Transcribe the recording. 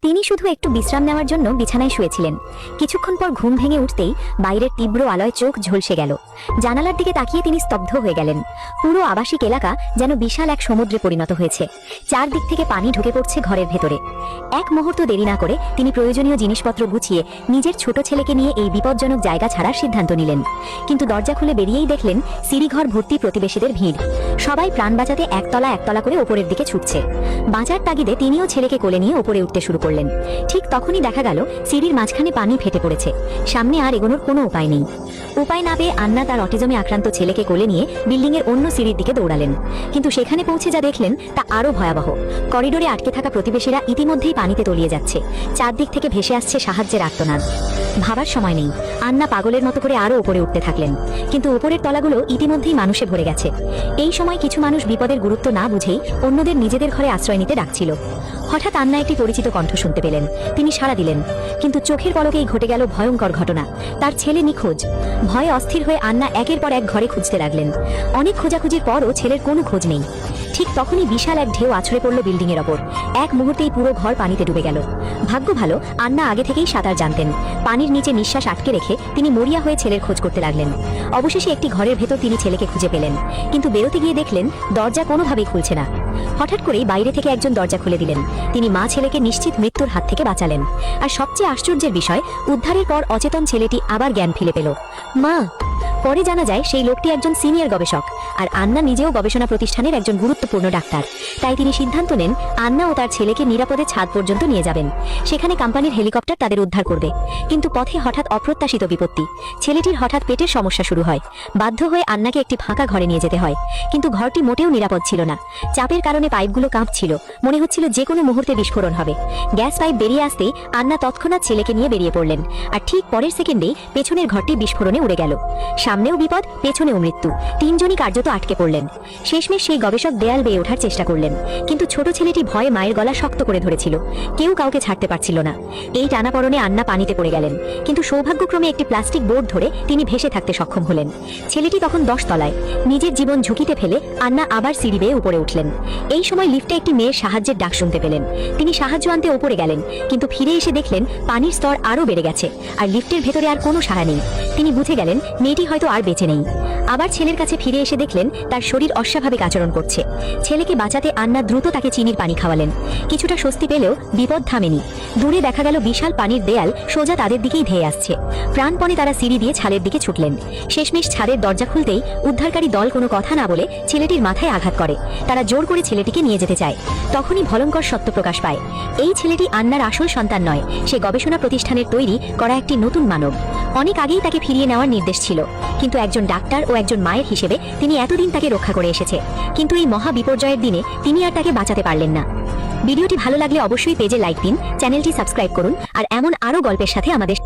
তিনি শুধু একটু বিশ্রাম নেওয়ার জন্য বিছানায় শুয়েছিলেন। কিছুক্ষণ পর ঘুম ভেঙে উঠতেই বাইরের তীব্র আলোয় চোখ ঝলসে গেল। জানালার দিকে তাকিয়ে তিনি স্তব্ধ হয়ে গেলেন। পুরো আবাসিক এলাকা যেন বিশাল এক সমুদ্রে পরিণত হয়েছে। চারদিক থেকে পানি ঢুকে পড়ছে ঘরের ভেতরে। এক মুহূর্ত দেরি না করে তিনি প্রয়োজনীয় জিনিসপত্র গুছিয়ে নিজের ছোট ছেলেকে নিয়ে এই বিপজ্জনক জায়গা ছাড়ার সিদ্ধান্ত নিলেন। কিন্তু দরজা খুলে বেরিয়েই দেখলেন সিঁড়িঘর ভর্তি প্রতিবেশীদের ভিড়। সবাই প্রাণ বাঁচাতে একতলা একতলা করে ওপরের দিকে ছুটছে। বাঁচার তাগিদে তিনিও ছেলেকে কোলে নিয়ে ওপরে উঠতে শুরু করলেন। ঠিক তখনই দেখা গেল সিঁড়ির মাঝখানে পানি ফেটে পড়েছে। সামনে আর এগোনোর কোনো উপায় নেই। উপায় না পেয়ে আন্না তার অটিজমে আক্রান্ত ছেলেকে কোলে নিয়ে বিল্ডিংয়ের অন্য সিঁড়ির দিকে দৌড়ালেন। কিন্তু সেখানে পৌঁছে যা দেখলেন তা আরও ভয়াবহ। করিডোরে আটকে থাকা প্রতিবেশীরা ইতিমধ্যেই পানিতে তলিয়ে যাচ্ছে। চারদিক থেকে ভেসে আসছে সাহায্যের আর্তনাদ। ভাবার সময় নেই। আন্না পাগলের মতো করে আরও উপরে উঠতে থাকলেন। কিন্তু উপরের তলাগুলো ইতিমধ্যেই মানুষে ভরে গেছে। এই সময় কিছু মানুষ বিপদের গুরুত্ব না বুঝেই অন্যদের নিজেদের ঘরে আশ্রয় নিতে ডাকছিল। হঠাৎ আন্না একটি পরিচিত কণ্ঠ শুনতে পেলেন। তিনি সাড়া দিলেন। কিন্তু চোখের পলকেই ঘটে গেল ভয়ঙ্কর ঘটনা। তার ছেলে নিখোঁজ। ভয়ে অস্থির হয়ে আন্না একের পর এক ঘরে খুঁজতে লাগলেন। অনেক খোঁজাখুঁজির পরও ছেলের কোনো খোঁজ নেই। ঠিক তখনই বিশাল এক ঢেউ আছড়ে পড়ল বিল্ডিংয়ের ওপর। এক মুহূর্তেই পুরো ঘর পানিতে ডুবে গেল। ভাগ্য ভালো, আন্না আগে থেকেই সাঁতার জানতেন। পানির নিচে নিঃশ্বাস আটকে রেখে তিনি মরিয়া হয়ে ছেলের খোঁজ করতে লাগলেন। অবশেষে একটি ঘরের ভেতর তিনি ছেলেকে খুঁজে পেলেন। কিন্তু বেরোতে গিয়ে দেখলেন দরজা কোনোভাবেই খুলছে না। হঠাৎ করেই বাইরে থেকে একজন দরজা খুলে দিলেন। তিনি মা ছেলেকে নিশ্চিত মৃত্যুর হাত থেকে বাঁচালেন। আর সবচেয়ে আশ্চর্যের বিষয়, উদ্ধারের পর অচেতন ছেলেটি আবার জ্ঞান ফিরে পেল। মা! পরে জানা যায় সেই লোকটি একজন সিনিয়র গবেষক। আর আন্না নিজেও গবেষণা প্রতিষ্ঠানের একজন গুরুত্বপূর্ণ ডাক্তার। তাই তিনি সিদ্ধান্ত নেন আন্না ও তার ছেলেকে নিরাপদে ছাদ পর্যন্ত নিয়ে যাবেন। সেখানে কোম্পানির হেলিকপ্টার তাদের উদ্ধার করবে। কিন্তু পথে হঠাৎ অপ্রত্যাশিত বিপত্তি। ছেলেটির হঠাৎ পেটের সমস্যা শুরু হয়। বাধ্য হয়ে আন্নাকে একটি ফাঁকা ঘরে নিয়ে যেতে হয়। কিন্তু ঘরটি মোটেও নিরাপদ ছিল না। চাপের কারণে পাইপগুলো কাঁপছিল। মনে হচ্ছিল যে কোনো মুহূর্তে বিস্ফোরণ হবে। গ্যাস পাইপ বেরিয়ে আসতেই আন্না তৎক্ষণাৎ ছেলেকে নিয়ে বেরিয়ে পড়লেন। আর ঠিক পরের সেকেন্ডেই পেছনের ঘরটি বিস্ফোরণে উড়ে গেল। সামনেও বিপদ, পেছনেও মৃত্যু। তিনজনই কার্যত আটকে পড়লেন। শেষমেশ সেই গবেষক দেয়াল বেয়ে ওঠার চেষ্টা করলেন। কিন্তু ছোট ছেলেটি ভয়ে মায়ের গলা শক্ত করে ধরেছিল। কেউ কাউকে ছাড়তে পারছিল না। এই টানাপড়নে আন্না পানিতে পড়ে গেলেন। কিন্তু সৌভাগ্যক্রমে একটি প্লাস্টিক বোর্ড ধরে তিনি ভেসে থাকতে সক্ষম হলেন। ছেলেটি তখন 10 তলায়। নিজের জীবন ঝুঁকিতে ফেলে আন্না আবার সিঁড়ি বেয়ে উপরে উঠলেন। এই সময় লিফটে একটি মেয়ের সাহায্যের ডাক শুনতে পেলেন। তিনি সাহায্য আনতে উপরে গেলেন। কিন্তু ফিরে এসে দেখলেন পানির স্তর আরও বেড়ে গেছে। আর লিফটের ভেতরে আর কোনো সাড়া নেই। তিনি বুঝে গেলেন মেয়েটি হয়তো আর বেঁচে নেই। আবার ছেলের কাছে ফিরে এসে দেখলেন তার শরীর অস্বাভাবিক আচরণ করছে। ছেলেকে বাঁচাতে আন্না দ্রুত তাকে চিনির পানি খাওয়ালেন। কিছুটা স্বস্তি পেলেও বিপদ থামেনি। দূরে দেখা গেল বিশাল পানির দেয়াল সোজা তাদের দিকেই ধেয়ে আসছে। প্রাণপণে তারা সিঁড়ি দিয়ে ছাদের দিকে ছুটলেন। শেষমেশ ছাদের দরজা খুলতেই উদ্ধারকারী দল কোনো কথা না বলে ছেলেটির মাথায় আঘাত করে। তারা জোর করে ছেলেটিকে নিয়ে যেতে চায়। তখনই ভয়ঙ্কর সত্য প্রকাশ পায়। এই ছেলেটি আন্নার আসল সন্তান নয়। সে গবেষণা প্রতিষ্ঠানের তৈরি করা একটি নতুন মানব। অনেক আগেই তাকে ফিরিয়ে নেওয়ার নির্দেশ ছিল। কিন্তু একজন ডাক্তার ও একজন মায়ের হিসেবে তিনি এতদিন তাকে রক্ষা করে এসেছে। কিন্তু এই মহা বিপর্যয়ের দিনে তিনি আর তাকে বাঁচাতে পারলেন না। ভিডিওটি ভালো লাগলে অবশ্যই পেজে লাইক দিন, চ্যানেলটি সাবস্ক্রাইব করুন আর এমন আরও গল্পের সাথে আমাদের